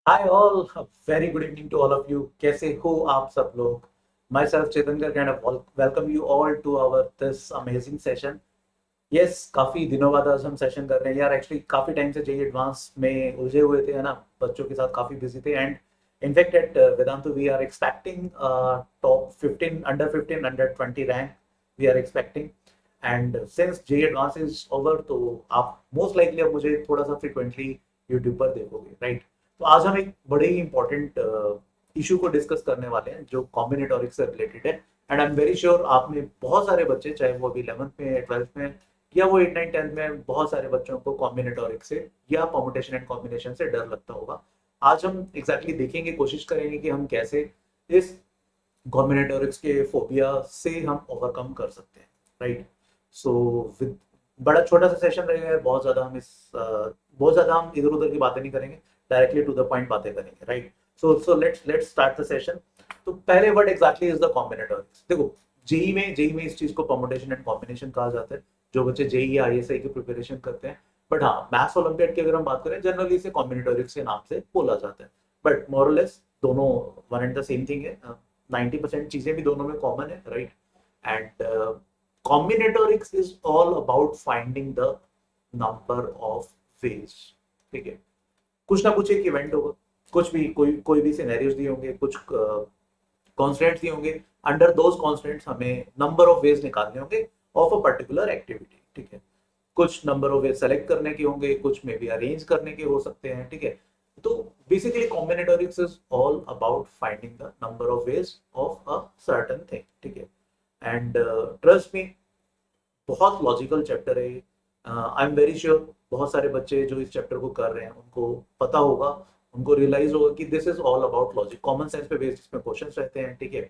Hi all, a very good evening to all of you. कैसे हो आप सब लोग? Myself Chetangir kind of welcome you all to our this amazing session. Yes, काफी दिनों बाद आज हम सेशन कर रहे हैं यार. एक्चुअली काफी टाइम से जेई एडवांस में उलझे हुए थे, है ना. बच्चों के साथ काफी बिजी थे and in fact at Vedantu we are expecting top 15 under 20 rank we are expecting. And since JEE advance is over तो आप मोस्ट लाइकली अब मुझे थोड़ा सा फ्रिक्वेंटली यूट्यूब पर देखोगे, राइट. तो आज हम एक बड़े ही इंपॉर्टेंट इशू को डिस्कस करने वाले हैं जो कॉम्बिनेटोरिक्स से रिलेटेड है. And I am very sure आप में बहुत सारे बच्चे, चाहे वो अभी 11th में 12th में या वो 8 9 10 में, बहुत सारे बच्चों को कॉम्बिनेटोरिक्स से या परमुटेशन एंड कॉम्बिनेशन से डर लगता होगा. आज हम एग्जैक्टली देखेंगे, कोशिश करेंगे कि हम कैसे इस कॉम्बिनेटोरिक्स के फोबिया से हम ओवरकम कर सकते हैं, राइट. सो विद बड़ा छोटा सा सेशन रहेगा, बहुत ज्यादा हम इधर उधर की बातें नहीं करेंगे, डायरेक्टली टू द पॉइंट बातें करेंगे, right. So let's start the session. तो पहले वर्ड एग्जैक्टली इज द कॉम्बिनेटोरिक्स. देखो, जेई में इस चीज को परमुटेशन एंड कॉम्बिनेशन कहा जाता है, जो बच्चे जेई या आईएसआई की प्रिपरेशन करते हैं. बट हाँ, मैथ्स ओलंपियाड की अगर हम बात करें, जनरली इसे कॉम्बिनेटोरिक्स के नाम से बोला जाता है. बट मोरलेस दोनों one and the same thing है. 90% चीजें भी दोनों में कॉमन है, right. And combinatorics is all about finding the number of ways. ठीक है. कुछ ना कुछ एक इवेंट होगा, कुछ भी कोई कोई भी सिनेरियोज दिए होंगे, कुछ कॉन्स्टेंट्स दिए होंगे. अंडर दोज कॉन्स्टेंट्स हमें नंबर ऑफ वेज निकालने होंगे ऑफ अ पर्टिकुलर एक्टिविटी. ठीक है. कुछ नंबर ऑफ वेज सेलेक्ट करने के होंगे, कुछ में भी अरेंज करने के हो सकते हैं. ठीक है. तो basically combinatorics is all about finding the number of ways of a certain thing. ठीक है. एंड ट्रस्ट मी, बहुत लॉजिकल चैप्टर है. आई एम वेरी श्योर बहुत सारे बच्चे जो इस चैप्टर को कर रहे हैं उनको पता होगा, उनको रियलाइज होगा कि this is all about logic, common sense पे बेस्ड इसमें क्वेश्चंस रहते हैं. ठीक है.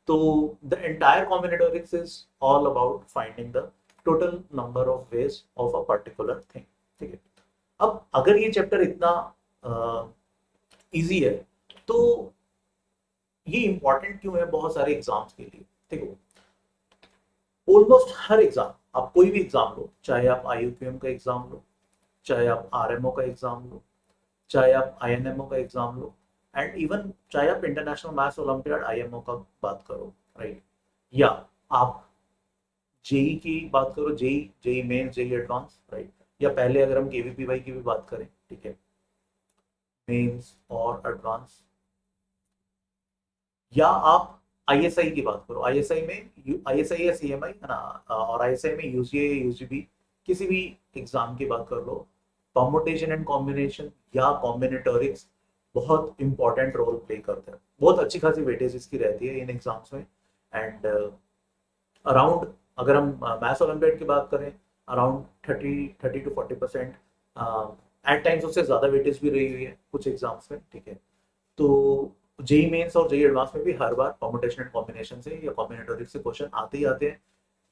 तो the entire combinatorics is all about finding the total number of ways of a particular thing. ठीक है. अब अगर ये चैप्टर इतना इजी है, तो ये इंपॉर्टेंट क्यों है बहुत सारे एग्जाम्स के लिए? देखो, ऑलमोस्ट हर एग्जाम, आप कोई भी एग्जाम लो, चाहे आप आईयूपीएम का एग्जाम लो, चाहे आप आरएमओ का एग्जाम लो, चाहे आप आईएनएमओ का एग्जाम लो, एंड इवन चाहे आप इंटरनेशनल मैथ्स ओलंपियाड आईएमओ का बात करो, राइट. या आप जेई की बात करो, JEE JEE main JEE advance, right. या पहले अगर हम केवीपीवाई की भी बात करें, ठीक है, मेंस और एडवांस. या आप आईएसआई की बात करो, आईएसआई में आईएसआई या सीएमआई है ना, और आईएसआई में यूजीए यूजीबी, किसी भी एग्जाम की बात कर लो, परमुटेशन एंड कॉम्बिनेशन या कॉम्बिनेटोरिक्स बहुत इंपॉर्टेंट रोल प्ले करते हैं. बहुत अच्छी खासी वेटेज इसकी रहती है इन एग्जाम्स में. एंड अराउंड, अगर हम मैथ्स ओलंपियाड की बात करें, अराउंड 30 to 40% एट टाइम्स उससे ज़्यादा वेटेज भी रही हुई है कुछ एग्जाम्स में. ठीक है. तो जेई मेंस और जेई एडवांस में भी हर बार कॉम्बिनेशन एंड कॉम्बिनेशन से या कॉम्बिनेटोरिक्स से क्वेश्चन आते ही आते हैं.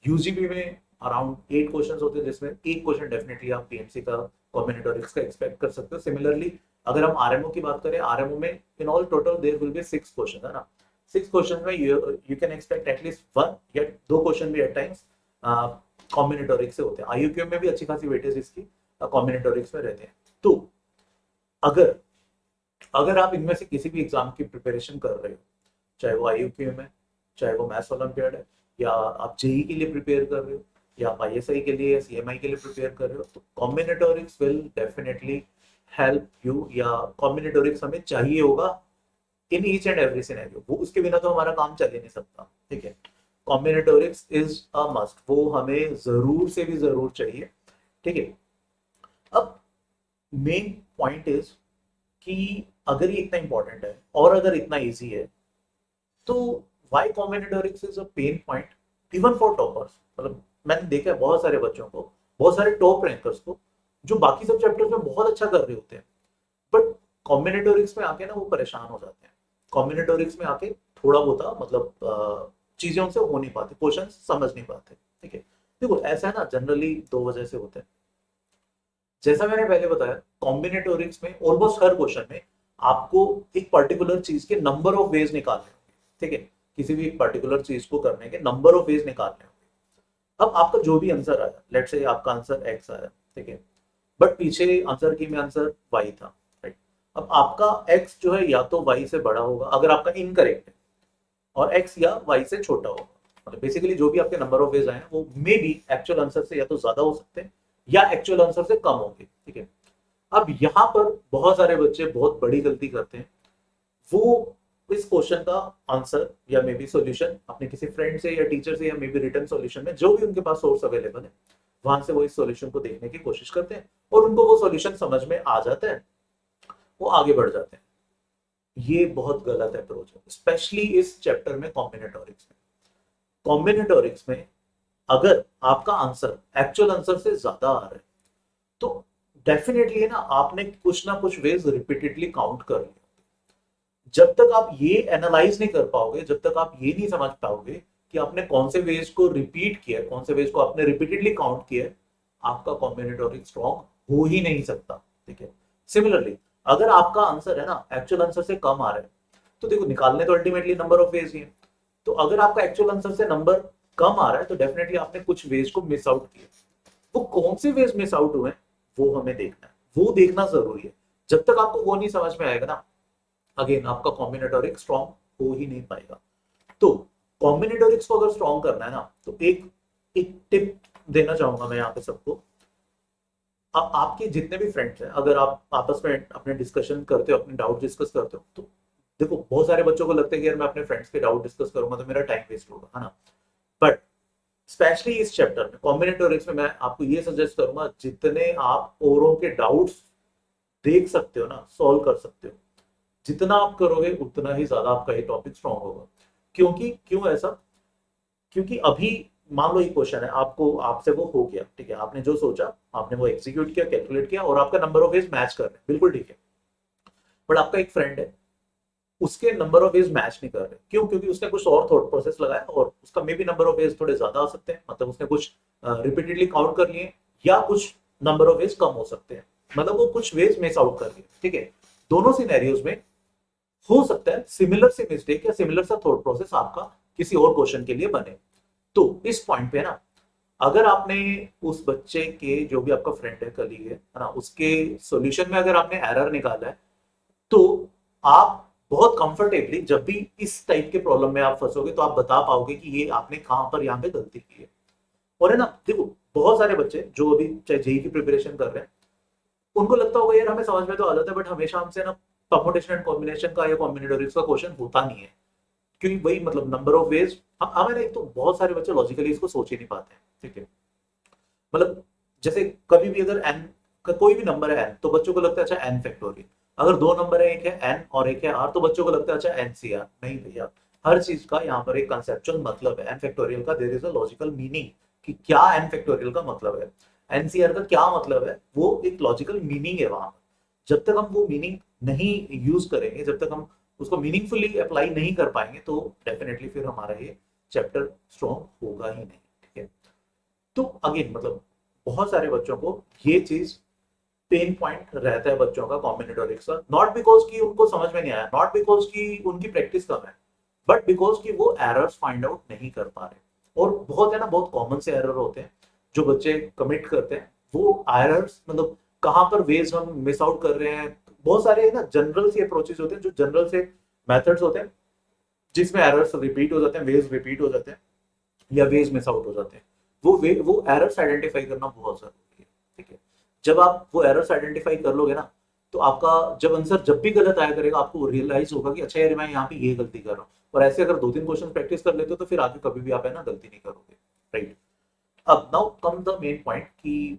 यूजीबी में अराउंड 8 क्वेश्चन होते हैं, जिसमें एक क्वेश्चन डेफिनेटली आप पीएमसी का कॉम्बिनेटोरिक्स का एक्सपेक्ट कर सकते हो. सिमिलरली अगर हम आरएमओ की बात करें, आरएमओ में in all total there will be 6 question, है ना. 6 क्वेश्चन में you can expect at least one या दो क्वेश्चन भी एट टाइम्स कॉम्बिनेटोरिक्स से होते हैं. आईयूक्यूएम में भी अच्छी खासी वेटेज इसकी कॉम्बिनेटोरिक्स में रहते हैं. तो अगर अगर आप इनमें से किसी भी एग्जाम की प्रिपरेशन कर रहे हो, चाहे वो आईयूपीएम है, चाहे वो मैथ्स ओलंपियाड है, या आप जेई के लिए प्रिपेयर कर रहे हो, या आप आईएसआई के लिए या सीएमआई के लिए प्रिपेयर कर रहे हो, तो कॉम्बिनेटोरिक्स विल डेफिनेटली हेल्प यू. या कॉम्बिनेटोरिक्स हमें चाहिए होगा in each and every scenario, वो उसके बिना तो हमारा काम चल ही नहीं सकता. ठीक है. कॉम्बिनेटोरिक्स इज अ मस्ट, वो हमें जरूर से भी जरूर चाहिए. ठीक है. अब मेन पॉइंट इज कि अगर ये इतना इंपॉर्टेंट है और अगर इतना इजी है, तो why combinatorics is a pain point even for toppers. मतलब मैंने देखा है बहुत सारे बच्चों को, बहुत सारे टॉप रैंकर्स को, जो बाकी सब चैप्टर्स में बहुत अच्छा कर रहे होते हैं, बट कॉम्बिनेटोरिक्स में आके ना वो परेशान हो जाते हैं. कॉम्बिनेटोरिक्स में आके थोड़ा बहुत मतलब चीजें उनसे हो नहीं पाती, क्वेश्चन समझ नहीं पाते. ठीक है. देखो, ऐसा है ना, जनरली दो वजह से होते हैं. जैसा मैंने पहले बताया, कॉम्बिनेटोरिक्स में ऑलमोस्ट हर क्वेश्चन में आपको एक पर्टिकुलर चीज के नंबर ऑफ वेज निकालने होंगे. ठीक है. किसी भी एक पर्टिकुलर चीज को करने के नंबर ऑफ वेज निकालने होंगे. अब आपका जो भी आंसर आया, लेट से आपका आंसर एक्स आया, ठीक है, बट पीछे आंसर की में आंसर वाई था, राइट. अब आपका x जो है या तो y से बड़ा होगा अगर आपका इनकरेक्ट है, और x या y से छोटा होगा। मतलब बेसिकली जो भी आपके नंबर ऑफ वेज आए हैं वो मे बी एक्चुअल आंसर से या तो ज्यादा हो सकते हैं या एक्चुअल आंसर से कम होंगे, ठीक है। अब यहाँ पर बहुत सारे बच्चे बहुत बड़ी गलती करते हैं, वो इस क्वेश्चन का आंसर या मे बी सोल्यूशन अपने किसी फ्रेंड से या टीचर से या मे बी रिटर्न सोल्यूशन में जो भी उनके पास सोर्स अवेलेबल है वहां से वो इस सॉल्यूशन को देखने की कोशिश करते हैं और उनको वो सॉल्यूशन समझ में आ जाता है, वो आगे बढ़ जाते हैं। ये बहुत गलत अप्रोच है, स्पेशली इस चैप्टर में कॉम्बिनेटोरिक्स में। कॉम्बिनेटोरिक्स में अगर आपका आंसर एक्चुअल आंसर से ज्यादा आ रहा है तो डेफिनेटली है ना, आपने कुछ ना कुछ वेज रिपीटेडली काउंट कर लिया। जब तक आप ये एनालाइज नहीं कर पाओगे, जब तक आप ये नहीं समझ पाओगे कि आपने कौन से वेज को रिपीट किया, कौन से वेज को आपने रिपीटेडली काउंट किया, आपका कॉम्बिनेटोरिक स्ट्रॉन्ग हो ही नहीं सकता, ठीक है। सिमिलरली अगर आपका आंसर है ना एक्चुअल आंसर से कम आ रहा है, तो देखो निकालने तो अल्टीमेटली नंबर ऑफ वेज ही है। तो अगर आपका एक्चुअल आंसर से नंबर कम आ रहा है तो डेफिनेटली आपने कुछ वेज को मिस आउट किया। वो कौन से वेज मिस आउट हुए वो हमें देखना है, वो देखना जरूरी है। जब तक आपको वो नहीं समझ में आएगा ना, अगेन आपका कॉम्बिनेटोरिक स्ट्रॉन्ग हो ही नहीं पाएगा। तो कॉम्बिनेटोरिक्स को अगर स्ट्रॉन्ग करना है ना, तो एक एक टिप देना चाहूंगा मैं यहाँ पे सबको। अब आपके जितने भी फ्रेंड्स हैं, अगर आप आपस में अपने डिस्कशन करते हो, अपने डाउट डिस्कस करते हो, तो देखो बहुत सारे बच्चों को लगता है कि यार मैं अपने फ्रेंड्स के डाउट डिस्कस करूंगा तो मेरा टाइम वेस्ट होगा, है ना। बट स्पेशली इस चैप्टर में कॉम्बिनेटोरिक्स में मैं आपको ये सजेस्ट करूंगा, जितने आप औरों के डाउट्स देख सकते हो ना, सॉल्व कर सकते हो, जितना आप करोगे उतना ही ज्यादा आपका ये टॉपिक स्ट्रॉन्ग होगा। क्योंकि क्यों ऐसा, क्योंकि अभी मान लो एक क्वेश्चन है, आपको आपसे वो हो गया, ठीक है, आपने जो सोचा आपने वो एग्जीक्यूट किया, कैलकुलेट किया और आपका नंबर ऑफ वेज मैच कर रहे हैं, बिल्कुल ठीक है। बट आपका एक फ्रेंड है, उसके नंबर ऑफ वेज मैच नहीं कर रहे, क्यों? क्योंकि उसने कुछ और थॉट प्रोसेस लगाया और उसका may be number of veg थोड़े ज्यादा आ सकते हैं, मतलब उसने कुछ रिपीटेडली काउंट कर लिए, या कुछ नंबर ऑफ वेज कम हो सकते हैं, मतलब वो कुछ वेज मिस आउट कर लिए, ठीक है। दोनों सिनेरियोज में हो सकता है सिमिलर से मिस्टेक या सिमिलर सा थॉट प्रोसेस आपका किसी और क्वेश्चन के लिए बने। तो इस पॉइंट पे ना, अगर आपने उस बच्चे के, जो भी आपका फ्रेंड है, कलीग है ना, उसके सॉल्यूशन में अगर आपने एरर निकाला है, तो आप बहुत कंफर्टेबली जब भी इस टाइप के प्रॉब्लम में आप फंसोगे तो आप बता पाओगे कि ये आपने कहां पर यहाँ पे गलती की है। और है ना, देखो बहुत सारे बच्चे जो अभी चाहे जेई की प्रिपरेशन कर रहे हैं, उनको लगता होगा यार हमें समझ में तो आ जाता है, बट हमेशा हमसे ना परमुटेशन एंड कॉम्बिनेशन का या कॉम्बिनेटोरिक्स का क्वेश्चन होता नहीं है, क्योंकि वही मतलब नंबर ऑफ वेज हमें ना, एक तो बहुत सारे बच्चे लॉजिकली इसको सोच ही नहीं पाते हैं, ठीक है। मतलब जैसे कभी भी अगर एन का कोई भी नंबर है एन, तो बच्चों को लगता है अच्छा एन फैक्टोरियल। अगर दो नंबर है, एक है एन और एक है आर, तो बच्चों को लगता है अच्छा एनसीआर। नहीं भैया, हर चीज का यहाँ पर एक कंसेप्चुअल मतलब है। एन फैक्टोरियल का there is a logical meaning, कि क्या एन फैक्टोरियल का मतलब है, एनसीआर का क्या मतलब है, वो एक लॉजिकल मीनिंग है वहां पर। जब तक हम वो मीनिंग नहीं यूज करेंगे, जब तक हम उसको मीनिंगफुली अप्लाई नहीं कर पाएंगे, तो डेफिनेटली फिर हमारा ये चैप्टर स्ट्रॉन्ग होगा ही नहीं, ठीक है। तो अगेन मतलब बहुत सारे बच्चों को ये चीज पेन पॉइंट रहता है बच्चों का कॉम्बिनेटोरिक्स का, नॉट बिकॉज कि उनको समझ में नहीं आया, नॉट बिकॉज कि उनकी प्रैक्टिस कम है, बट बिकॉज कि वो एरर्स फाइंड आउट नहीं कर पा रहे। और बहुत है ना, बहुत कॉमन से एरर होते हैं जो बच्चे कमिट करते हैं। वो एरर्स मतलब कहाँ पर वेज हम मिस आउट कर रहे हैं, बहुत सारे है ना जनरल से अप्रोचेस होते हैं, जो जनरल से मेथड्स होते हैं जिसमें एरर्स रिपीट हो जाते हैं, वेज रिपीट हो जाते हैं या वेज मिस आउट हो जाते हैं। वो एरर्स आइडेंटिफाई करना बहुत जरूरी है, ठीक है। जब आप वो एरर्स आइडेंटिफाई कर लोगे ना, तो आपका जब आंसर जब भी गलत आया करेगा, आपको रियलाइज होगा कि अच्छा यार मैं यहाँ पे ये गलती कर रहा हूँ। और ऐसे अगर दो तीन क्वेश्चन प्रैक्टिस कर लेते हो तो फिर आगे कभी भी आप है ना गलती नहीं करोगे, राइट। अब now come the main point कि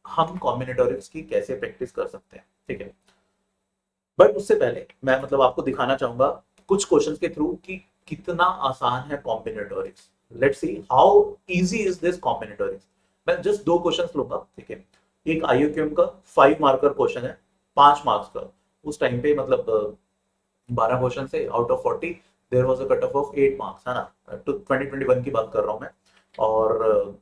हम कॉम्बिनेटोरिक्स की कैसे प्रैक्टिस कर सकते हैं, ठीक है। बट उससे पहले मैं मतलब आपको दिखाना चाहूंगा कुछ क्वेश्चंस के थ्रू कि कितना आसान है combinatorics. Let's see how easy is this combinatorics. मैं जस्ट दो क्वेश्चंस लूंगा, ठीक है। एक आईयूक्यूएम का 5 मार्कर क्वेश्चन है, 5 मार्क्स का। उस टाइम पे मतलब 12 क्वेश्चन से out of 40 there was a cut off 8 marks, है ना। तो 2021 की बात कर रहा हूं मैं। और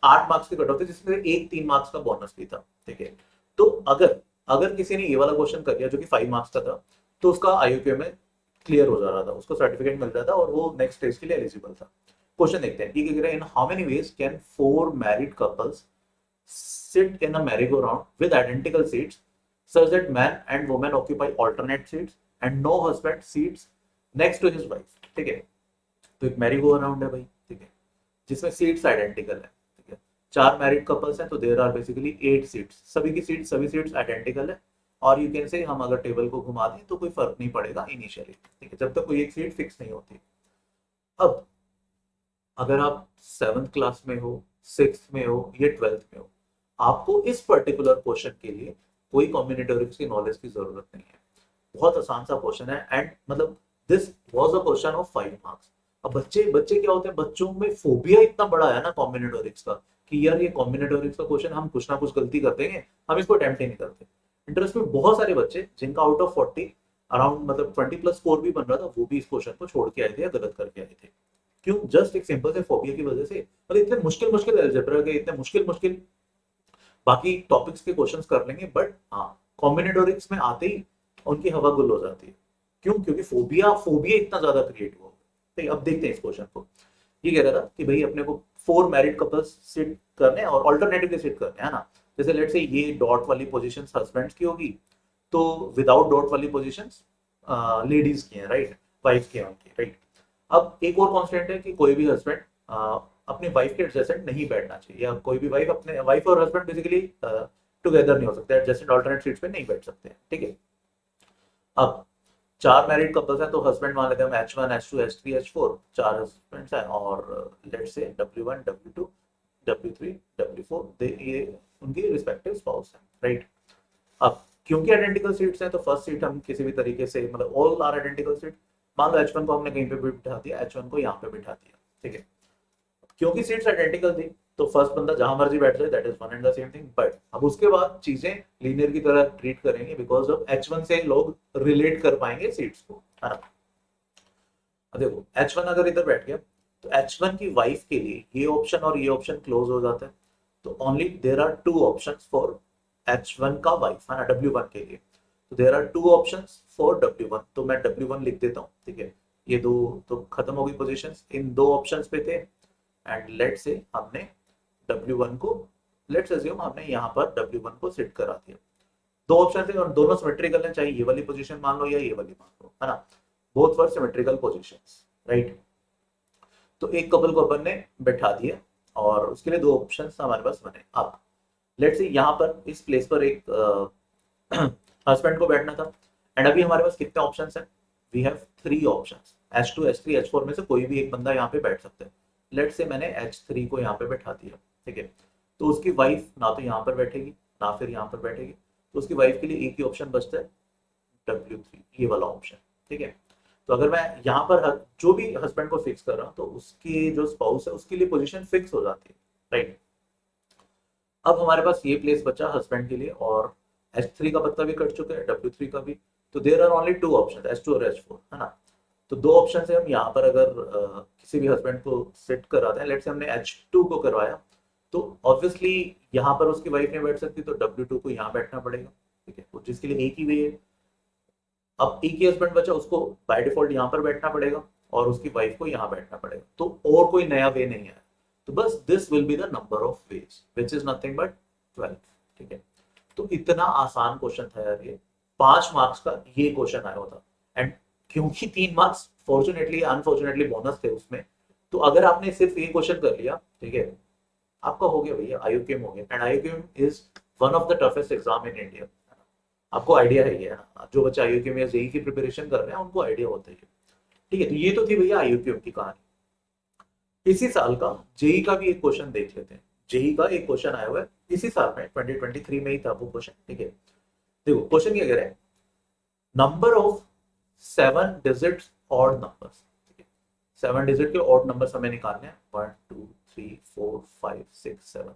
8 मार्क्स की कट ऑफ थी, जिसमें एक 3 मार्क्स का बोनस भी था, ठीक है। तो अगर अगर किसी ने ये वाला क्वेश्चन कर दिया जो कि 5 मार्क्स का था, तो उसका आईयूक्यू में क्लियर हो जा रहा था, उसको सर्टिफिकेट मिल रहा था और वो नेक्स्ट स्टेज के लिए एलिजिबल था। क्वेश्चन देखते हैं, ये कह रहा है in how many veg can 4 married couples sit in a merry go round with identical seats such that man and woman occupy alternate seats and no husband seats next to his wife. ठीक है, तो एक merry go around है भाई, ठीक है, जिसमें seats identical है, ठीक है, चार मैरिड कपल्स हैं तो देयर आर बेसिकली 8 सीट्स, सभी सीट्स आइडेंटिकल है, और यू कैन से हम अगर टेबल को घुमा दें तो कोई फर्क नहीं पड़ेगा इनिशियली, ठीक है, जब तक कोई एक सीट फिक्स नहीं होती। अब अगर आप 7th क्लास में हो, 6th में हो या 12th में हो, आपको इस पर्टिकुलर क्वेश्चन के लिए कोई कॉम्बिनेटोरिक्स की नॉलेज की जरूरत नहीं है, बहुत आसान सा क्वेश्चन है, एंड मतलब this was a question of 5 marks. अब बच्चे बच्चे क्या होते हैं, बच्चों में फोबिया इतना बड़ा है ना कॉम्बिनेटोरिक्स का, कि यार ये कॉम्बिनेटोरिक्स का क्वेश्चन हम कुछ ना कुछ गलती कर देंगे, हम इसको अटेम्प्ट ही नहीं करते। इंटरेस्ट में बहुत सारे बच्चे जिनका आउट ऑफ 40 अराउंड मतलब 20 प्लस स्कोर भी बन रहा था, वो भी इस क्वेश्चन को छोड़ के आए थे या गलत करके आए थे। क्यों? जस्ट एक सिंपल से फोबिया की वजह से। मतलब इतने मुश्किल मुश्किल अलजेब्रा के, इतने मुश्किल मुश्किल बाकी टॉपिक्स के क्वेश्चंस कर लेंगे, बट हाँ कॉम्बिनेटोरिक्स में आते ही उनकी हवा गुल हो जाती है। क्यों? क्योंकि फोबिया फोबिया इतना ज्यादा क्रिएट हुआ। तो अब देखते हैं इस क्वेश्चन को। ये कह रहा था कि भाई अपने को 4 मैरिड कपल्स सिट करने हैं और ऑल्टरनेटिवली सिट करने हैं, है ना। जैसे लेट्स से ये डॉट वाली पोजीशंस हस्बैंड्स की होगी, तो विदाउट डॉट वाली पोजीशंस लेडीज की हैं, राइट, वाइफ की हैं उनकी, राइट। अब एक और कॉन्स्टेंट है कि कोई भी हस्बैंड अपनी वाइफ के एडजेसेंट नहीं बैठना चाहिए, या कोई भी वाइफ अपने वाइफ और हस्बैंड बेसिकली टुगेदर नहीं हो सकते, एडजेसेंट ऑल्टरनेट सीट्स पे नहीं बैठ सकते हैं, ठीक है। अब 4 मैरिड कपल्स हैं तो हस्बैंड मान लेते हैं हम H1 H2 H3 H4, 4 husbands हैं, और let's say W1 W2 W3 W4 दे ये उनकी रिस्पेक्टिव स्पाउस हैं, राइट। अब क्योंकि आइडेंटिकल सीट्स हैं तो फर्स्ट सीट हम किसी भी तरीके से मतलब ऑल आर आइडेंटिकल सीट, मान लो H1 को हमने कहीं पे भी बिठा दिया, H1 को यहाँ पे बिठा दिया, ठीक है। क्योंकि सीट्स आइडेंटिकल थी तो फर्स्ट बंदा जहां मर्जी बैठ जाए, that is one and the same thing, but अब उसके बाद चीजें लीनियर की तरह ट्रीट करेंगे, बिकॉज ऑफ H1 से लोग रिलेट कर पाएंगे सीट्स को, है ना। अब देखो H1 अगर इधर बैठ गया तो H1 की वाइफ के लिए ये ऑप्शन और ये ऑप्शन क्लोज हो जाता है, तो only there are 2 options for H1 का वाइफ, है ना, W1 के लिए। तो there are 2 options for W1, तो मैं W1 लिख देता हूँ, ठीक है। ये दो तो खत्म हो गई पोजीशंस, इन दो ऑप्शंस पे थे, एंड लेट से हमने W1 को, लेट्स अज्यूम हमने यहाँ पर W1 को सेट करा दिया। दो ऑप्शन थे और दोनों सिमेट्रिकल हैं, चाहे ये वाली पोजीशन मान लो या ये वाली मान लो, है ना, both were symmetrical positions, right. तो एक कपल को अपन ने बैठा दिया और उसके लिए 2 ऑप्शंस हमारे पास बने। अब लेट्स से यहाँ पर इस प्लेस पर एक हस्बैंड को बैठना था, एंड अभी हमारे पास कितने ऑप्शंस हैं? We have 3 options, H2 H3 H4 में से कोई भी एक बंदा यहाँ पे बैठ सकता है। लेट्स से मैंने H3 को यहाँ पे बैठा दिया, ठीक है। तो उसकी वाइफ ना तो यहाँ पर बैठेगी ना फिर यहाँ पर बैठेगी, तो उसकी वाइफ के लिए एक ही ऑप्शन बचता है, W3, ये वाला ऑप्शन, ठीक है। तो अगर मैं यहाँ पर जो भी हस्बैंड को फिक्स कर रहा हूँ तो उसकी जो स्पाउस है उसके लिए पोजीशन फिक्स हो जाती है, राइट। अब हमारे पास ये प्लेस बचा हस्बैंड के लिए, और H3 का पत्ता भी कट चुका है, W3 का भी, तो there are only 2 option, H2 और H4, है ना। तो 2 ऑप्शन से हम यहाँ पर अगर किसी भी हस्बैंड को सेट कराते हैं, लेट्स से हमने H2 को करवाया, तो ऑब्वियसली यहाँ पर उसकी वाइफ नहीं बैठ सकती, तो W2 को यहाँ बैठना पड़ेगा, ठीक है, जिसके लिए एक ही वे है। अब एक ही हस्बैंड बचा, उसको बाय डिफॉल्ट यहाँ पर बैठना पड़ेगा और उसकी वाइफ को यहाँ बैठना पड़ेगा, तो और कोई नया वे नहीं है। तो बस this will be the number of ways which is nothing but 12, ठीक है। तो इतना आसान क्वेश्चन था यार ये, 5 मार्क्स का ये क्वेश्चन आया होता, एंड क्योंकि 3 मार्क्स फॉर्चुनेटली अनफॉर्चुनेटली बोनस थे उसमें, तो अगर आपने सिर्फ ये क्वेश्चन कर लिया, ठीक है, आपका हो गया भैया, IUQM हो गया, and IUQM is one of the toughest exam in India. आपको आइडिया है ये, है ना, जो बच्चे IUQM या जेई की प्रिपरेशन कर रहे हैं उनको आइडिया होता है, ठीक है। तो ये तो थी भैया IUQM की कहानी। इसी साल का जेई का भी एक क्वेश्चन देख लेते हैं। जेई का एक क्वेश्चन आया हुआ है इसी साल में, 2023 में ही था वो क्वेश्चन, ठीक है। देखो क्वेश्चन क्या कह रहा है, number of 7 digits odd numbers, ठीक है, 7 डिजिट के ऑड नंबर्स हमें निकालने हैं, 1 2 3 4 5 6 7,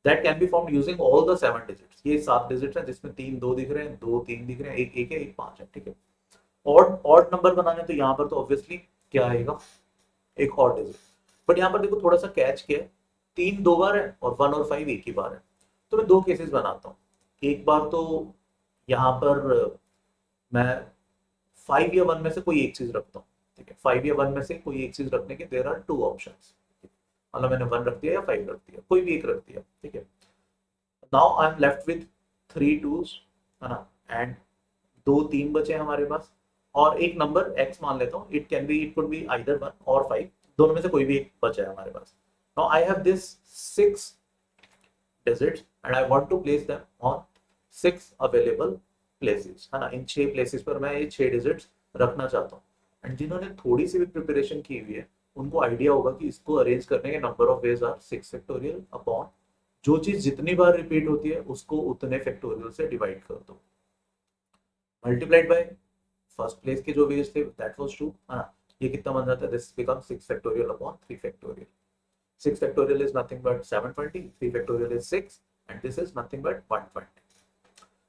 that can be found using all the 7 digits. ये 7 डिजिट्स हैं जिसमें 3 2 दिख रहे हैं, 2 3 दिख रहे हैं, एक 1 है, एक 5 है, ठीक है। ऑड ऑड नंबर बनाने तो यहाँ पर तो ऑब्वियसली क्या आएगा, एक ऑड डिजिट, बट यहाँ पर देखो थोड़ा सा कैच किया है, 3 2 बार है और 1 और 5 एक ही बार है। तो मैं 2 केसेस बनाता हूँ, एक बार तो यहाँ पर मैं 5 या 1 में से कोई एक चीज रखता हूँ, ठीक है, 5 या 1 में से कोई एक चीज रखने के देयर आर 2 ऑप्शंस, मतलब मैंने 1 रख दिया या 5 रख दिया, कोई भी एक रख दिया, ठीक है। Now I am left with 3 2s है ना, एंड दो तीन बचे हमारे पास, और एक नंबर x मान लेता हूँ, इट कुड बी आइदर 1 और 5, दोनों में से कोई भी एक बचा है हमारे पास. Now I have this 6 digits and I want to place them on 6 available places, है ना. इन 6 places पर मैं ये 6 digits रखना चाहता हूँ. एंड जिन्होंने थोड़ी सी भी प्रिपरेशन की हुई है उनको आइडिया होगा कि इसको अरेंज करने के number of ways are 6 factorial upon जो चीज जितनी बार रिपीट होती है उसको उतने फैक्टोरियल से डिवाइड कर दो, मल्टीप्लाइड बाय फर्स्ट प्लेस के जो वेज थे दैट वाज 2, है ना. ये कितना बन जाता है, this become 6 factorial upon 3 factorial. 6 factorial is nothing but 720, 3 factorial is 6 and this is nothing but 120.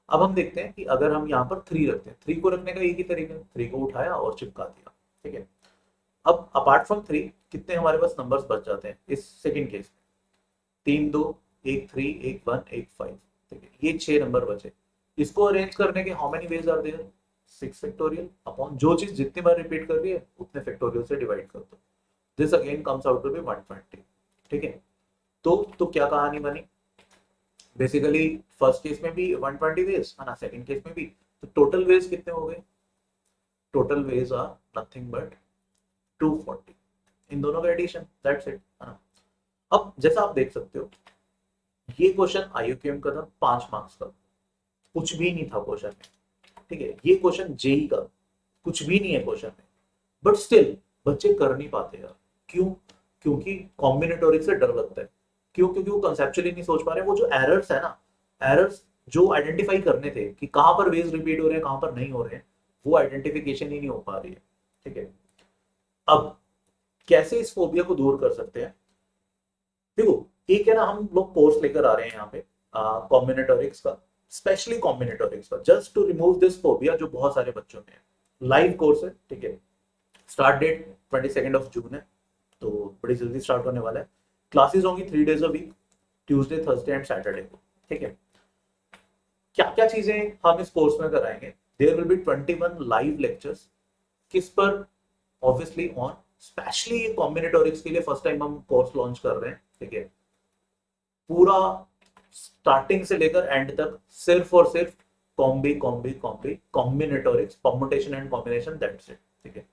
अब हम देखते हैं कि अगर हम यहाँ पर 3 रखते हैं, 3 को रखने का एक ही तरीका है, 3 को उठाया और चिपका दिया. ठीक है. अब अपार्ट फ्रॉम 3 कितने हमारे पास नंबर्स बच जाते हैं इस सेकंड केस में, 3 2 1 3 1 1 1 5. ठीक है, ये 6 नंबर बचे. इसको अरेंज करने के how many ways are there, 6 factorial upon जो चीज जितनी बार रिपीट कर रही है उतने फैक्टोरियल से डिवाइड कर दो. This again comes out to be 120. ठीक है. तो क्या कहानी बनी, बेसिकली फर्स्ट केस में भी 120 वेज, है ना, सेकंड केस में भी. तो टोटल वेज कितने हो गए, total ways are nothing but 240. इन दोनों का एडिशन, दैट्स इट, है ना. अब जैसा आप देख सकते हो ये क्वेश्चन आईयूक्यूएम का था 5 मार्क्स का, कुछ भी नहीं था क्वेश्चन में. ठीक है, ये क्वेश्चन जेई का कुछ भी नहीं है क्वेश्चन में, बट स्टिल बच्चे कर नहीं पाते यार. क्यों, क्योंकि कॉम्बिनेटोरिक से डर लगता है. क्यों, क्योंकि वो कंसेप्चुअली नहीं सोच पा रहे. वो जो एरर्स है ना, एरर्स जो आइडेंटिफाई करने थे कि कहां पर वेज रिपीट हो रहे हैं कहां पर नहीं हो रहे हैं, वो आइडेंटिफिकेशन ही नहीं हो पा रही है. ठीक है. अब कैसे इस फोबिया को दूर कर सकते हैं, देखो एक है ना, हम लोग कोर्स लेकर आ रहे हैं यहाँ पे कॉम्बिनेटोरिक्स का, स्पेशली कॉम्बिनेटोरिक्स का, just to remove this phobia जो बहुत सारे बच्चों में है. लाइव कोर्स है. ठीक है. स्टार्ट डेट 22 ऑफ जून है, तो बड़ी जल्दी स्टार्ट होने वाला है. क्लासेस होंगी 3 days a week, Tuesday Thursday and Saturday को. ठीक है. क्या क्या चीजें हम इस कोर्स में कराएंगे, there will be 21 live lectures. किस पर, ऑब्वियसली ऑन स्पेशली कॉम्बिनेटोरिक्स के लिए फर्स्ट टाइम हम कोर्स लॉन्च कर रहे हैं. ठीक है. पूरा स्टार्टिंग से लेकर एंड तक सिर्फ और सिर्फ combinatorics, permutation and combination, that's it. ठीक है.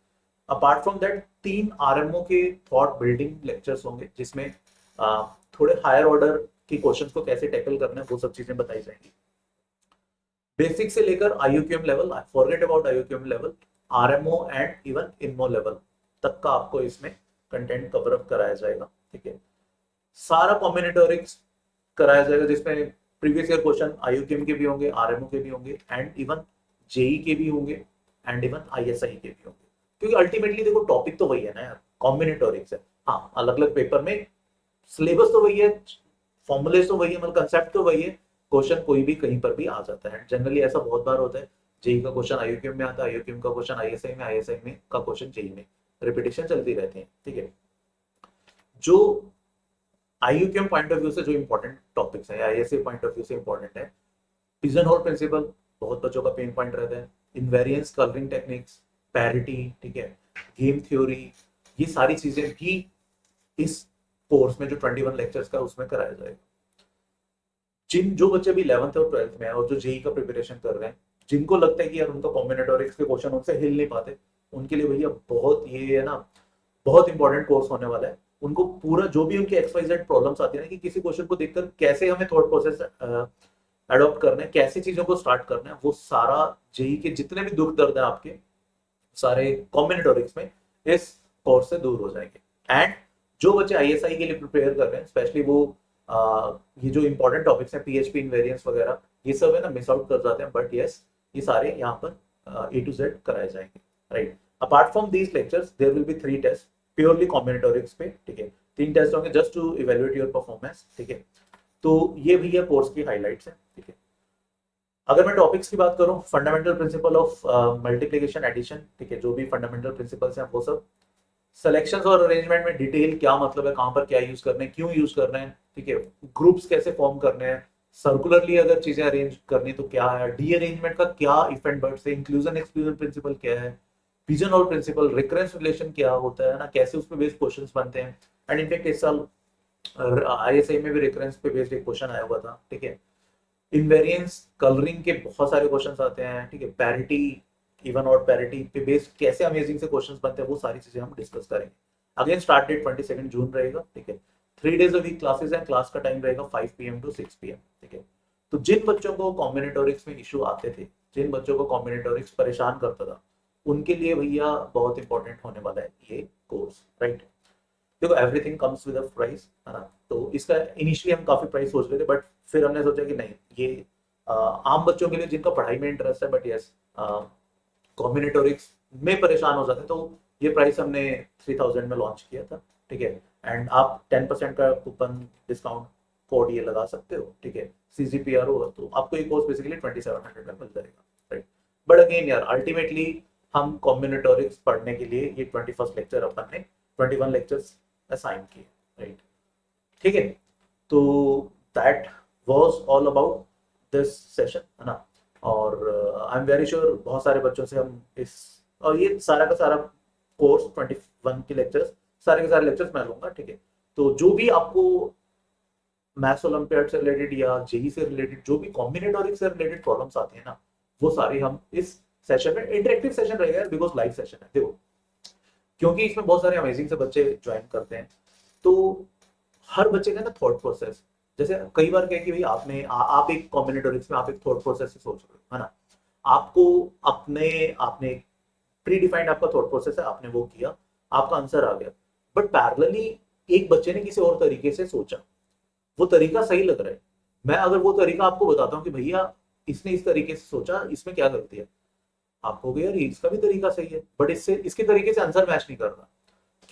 अपार्ट फ्रॉम दैट 3 आरएमओ के थॉट बिल्डिंग लेक्चर्स होंगे जिसमें थोड़े हायर ऑर्डर की क्वेश्चंस को कैसे टैकल करना है वो सब चीजें बताई जाएंगी. बेसिक से लेकर IOQM level, forget about IOQM level, RMO and even INMO level तक का आपको इसमें कंटेंट कवर अप कराया जाएगा. ठीक है. सारा कॉम्बिनेटोरिक्स कराया जाएगा जिसमें प्रीवियस ईयर क्वेश्चन आईयूक्यूएम के भी होंगे, आरएमओ के भी होंगे एंड इवन जेई के भी होंगे एंड इवन आईएसआई के भी होंगे. क्योंकि अल्टीमेटली देखो टॉपिक तो वही है ना यार, कॉम्बिनेटोरिक्स है. हाँ, अलग अलग पेपर में सिलेबस तो वही है, फॉर्मुलेस तो वही है, मतलब कंसेप्ट तो वही है, क्वेश्चन कोई भी कहीं पर भी आ जाता है. जनरली ऐसा बहुत बार होता है, जेई का क्वेश्चन आईयूक्यूएम में आता है, आईयूक्यूएम का क्वेश्चन आईएसआई में, आईएसआई में का क्वेश्चन जेई में, रिपीटेशन चलती रहती है. ठीक है. जो आईयूक्यूएम पॉइंट ऑफ व्यू से जो इंपॉर्टेंट टॉपिक्स है, आईएसआई पॉइंट ऑफ व्यू से इंपॉर्टेंट है, पिजन होल प्रिंसिपल बहुत बच्चों का पेन पॉइंट रहता है, इनवेरिएंस कलरिंग टेक्निक्स, पैरिटी. ठीक है. गेम थ्योरी, ये सारी चीजें भी इस कोर्स में जो 21 लेक्चर्स का उसमें कराया जाएगा. जिन जो बच्चे भी 11th और 12th में है और जो जेई का प्रिपरेशन कर रहे हैं, जिनको लगता है कि यार उनका कॉम्बिनेटोरिक्स के क्वेश्चन उनसे हिल नहीं पाते, उनके लिए भैया बहुत ये है ना, बहुत इंपॉर्टेंट कोर्स होने वाला है. उनको पूरा जो भी उनके XYZ प्रॉब्लम्स आती है ना कि किसी क्वेश्चन को देखकर कैसे हमें थॉट प्रोसेस अडॉप्ट करना है, कैसी चीजों को स्टार्ट करना है, वो सारा जेई के जितने भी दुख दर्द है आपके सारे कॉम्बिनेटोरिक्स में इस कोर्स से दूर हो जाएंगे. एंड जो बच्चे आईएसआई के लिए प्रिपेयर कर रहे हैं, स्पेशली वो ये जो इंपॉर्टेंट टॉपिक्स हैं पीएचपी इनवेरिएंस वगैरह, ये सब है ना मिस आउट कर जाते हैं, बट यस ये सारे यहाँ पर A to Z कराए जाएंगे. Right. Apart from these lectures there will be 3 test purely combinatorics पे. ठीक है. 3 टेस्ट होंगे just to evaluate your performance. ठीक है. तो ये भी है कोर्स की हाइलाइट्स है. ठीक है. अगर मैं टॉपिक्स की बात करूं, fundamental principle of multiplication addition. ठीक है. जो भी फंडामेंटल प्रिंसिपल्स हैं वो सब, सिलेक्शंस और अरेंजमेंट में डिटेल क्या मतलब है, कहां पर क्या यूज करने हैं, क्यों यूज करना है. ठीक है. ग्रुप्स कैसे फॉर्म करने हैं, सर्कुलरली अगर चीजें अरेंज करनी तो क्या है, डी अरेंजमेंट का क्या इफ एंड बट्स है, इंक्लूजन एक्सक्लूजन प्रिंसिपल क्या है, pigeon hole principle, recurrence relation क्या होता है ना, कैसे उस पर बेस्ड क्वेश्चंस बनते हैं. एंड इनफैक्ट इस साल आईएसआई में भी रिकरेंस पे बेस्ड एक क्वेश्चन आया हुआ था. ठीक है. इनवेरियंस कलरिंग के बहुत सारे क्वेश्चंस आते हैं, ठीक है, पैरिटी, इवन और पैरिटी पे बेस्ड कैसे अमेजिंग से क्वेश्चंस बनते हैं, वो सारी चीजें हम डिस्कस करेंगे। अगेन स्टार्ट डेट 22 जून रहेगा, ठीक है। 3 days अ वीक क्लासेस हैं, क्लास का टाइम रहेगा 5 PM to 6 PM, ठीक है। तो जिन बच्चों को कॉम्बिनेटोरिक्स में इशू आते थे, जिन बच्चों को कॉम्बिनेटोरिक्स परेशान करता था, उनके लिए भैया बहुत इंपॉर्टेंट होने वाला है ये कोर्स, राइट। देखो everything comes with a price, है ना। तो इसका इनिशियली हम काफी प्राइस सोच रहे थे, बट फिर हमने सोचा कि नहीं, ये आम बच्चों के लिए जिनका पढ़ाई में इंटरेस्ट है, बट यस कॉम्बिनेटोरिक्स में परेशान हो जाते हैं, तो ये प्राइस हमने 3000 में लॉन्च किया था, ठीक है। एंड आप 10% का कूपन डिस्काउंट कोड ये लगा सकते हो, ठीक है। CGPR होगा तो आपको ये कोर्स बेसिकली 2700 में मिल जाएगा, राइट। बट अगेन यार अल्टीमेटली हम कॉम्बिनेटोरिक्स पढ़ने के लिए ये 21st लेक्चर अपन ने 21 लेक्चर्स असाइन किए, राइट, ठीक है। तो that was all about this session, है ना। और आई एम वेरी श्योर बहुत सारे बच्चों से हम इस, और ये सारा का सारा कोर्स 21 के लेक्चर्स, सारे के सारे लेक्चर्स मैं लूंगा, ठीक है। तो जो भी आपको मैथ्स ओलंपियाड से रिलेटेड या जेई से रिलेटेड जो भी कॉम्बिनेटोरिक्स से रिलेटेड प्रॉब्लम्स आती है ना, वो सारी हम इस सेशन में, इंटरेक्टिव सेशन रहेगा बिकॉज लाइव सेशन है, देखो क्योंकि इसमें बहुत सारे अमेजिंग से बच्चे ज्वाइन करते हैं। तो हर बच्चे का ना थॉट प्रोसेस, जैसे कई बार क्या है कि भाई आप एक कॉम्बिनेटोरिक्स में आप एक थॉट प्रोसेस से सोच रहे हो, है ना। आपको अपने आपने प्री डिफाइंड आपका थॉट प्रोसेस है, आपने वो किया, आपका आंसर आ गया। बट पैरेलली एक बच्चे ने किसी और तरीके से सोचा, वो तरीका सही लग रहा है, मैं अगर वो तरीका आपको बताता हूँ कि भैया इसने इस तरीके से सोचा, इसमें क्या गलती है, आप हो गया यार इसका भी तरीका सही है, बट इससे इसके तरीके से आंसर मैच नहीं कर रहा।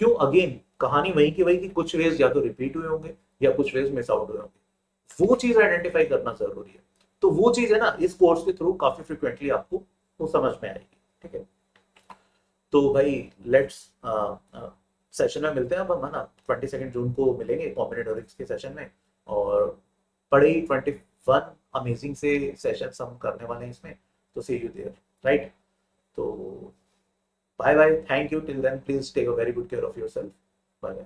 क्यों? अगेन कहानी वही की वही कि कुछ वेज या तो रिपीट हुए होंगे या कुछ वेज मिस आउट हुए होंगे, वो चीज आइडेंटिफाई करना जरूरी है। तो वो चीज है ना, इस कोर्स के थ्रू काफी फ्रिक्वेंटली आपको वो समझ में आएगी, ठीक है। तो भाई लेट्स सेशन में मिलते हैं अब हम, है ना। 22 जून को मिलेंगे कॉम्बिनेटोरिक्स के सेशन में, और बड़े ही 21 अमेजिंग से सेशंस हम करने वाले हैं इसमें। तो सी यू देयर, राइट। तो bye bye, thank you till then, please take a very good care of yourself, bye bye.